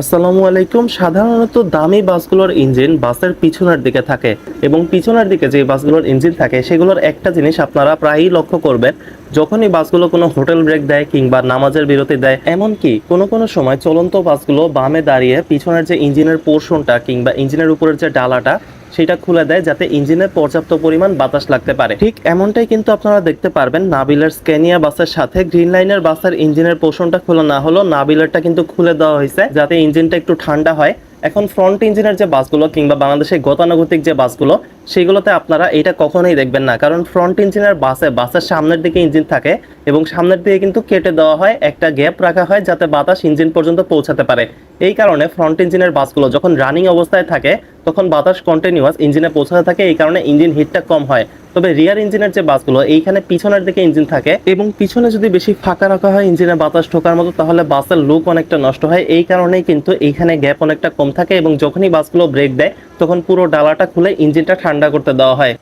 আসসালামু আলাইকুম। সাধারণত দামি বাসগুলোর ইঞ্জিন বাসের পিছনের দিকে থাকে এবং পিছনের দিকে যে বাসগুলোর ইঞ্জিন থাকে সেগুলোর একটা জিনিস আপনারা প্রায়ই লক্ষ্য করবেন, যখনই বাসগুলো কোনো হোটেল ব্রেক দেয় কিংবা নামাজের বিরতি দেয়, এমনকি কোনো কোনো সময় চলন্ত বাসগুলো বামে দাঁড়িয়ে পিছনের যে ইঞ্জিনের পোর্শনটা কিংবা ইঞ্জিনের উপরের যে ডালাটা সেটা খুলে দেয় যাতে ইঞ্জিনে পর্যাপ্ত পরিমাণ বাতাস লাগতে পারে। ঠিক এমনটাই কিন্তু আপনারা দেখতে পারবেন নাবিলের স্ক্যানিয়া বাসের সাথে। গ্রিন লাইনের বাসের ইঞ্জিনের পোর্শনটা খোলা না হলো, নাবিলেরটা কিন্তু খুলে দেওয়া হয়েছে যাতে ইঞ্জিনটা একটু ঠান্ডা হয়। এখন ফ্রন্ট ইঞ্জিনের যে বাসগুলো কিংবা বাংলাদেশের গতানুগতিক যে বাসগুলো সেগুলোতে আপনারা এটা কখনোই দেখবেন না, কারণ ফ্রন্ট ইঞ্জিনের বাসের সামনের দিকে ইঞ্জিন থাকে এবং সামনের দিকে কিন্তু কেটে দেওয়া হয়, একটা গ্যাপ রাখা হয় যাতে বাতাস ইঞ্জিন পর্যন্ত পৌঁছাতে পারে। এই কারণে ফ্রন্ট ইঞ্জিনের বাসগুলো যখন রানিং অবস্থায় থাকে তখন বাতাস কন্টিনিউয়াস ইঞ্জিনে পৌঁছাতে থাকে, এই কারণে ইঞ্জিন হিটটা কম হয়। তবে রিয়ার ইঞ্জিনের যে বাসগুলো এইখানে পিছনের দিকে ইঞ্জিন থাকে এবং পিছনে যদি বেশি ফাঁকা রাখা হয় ইঞ্জিনে বাতাস ঢোকার মতো, তাহলে বাসের লুক অনেকটা নষ্ট হয়। এই কারণেই কিন্তু এইখানে গ্যাপ অনেকটা কম থাকে এবং যখনই বাসগুলো ব্রেক দেয় তখন পুরো ডালাটা খুলে ইঞ্জিনটা ঠান্ডা করতে দেওয়া হয়।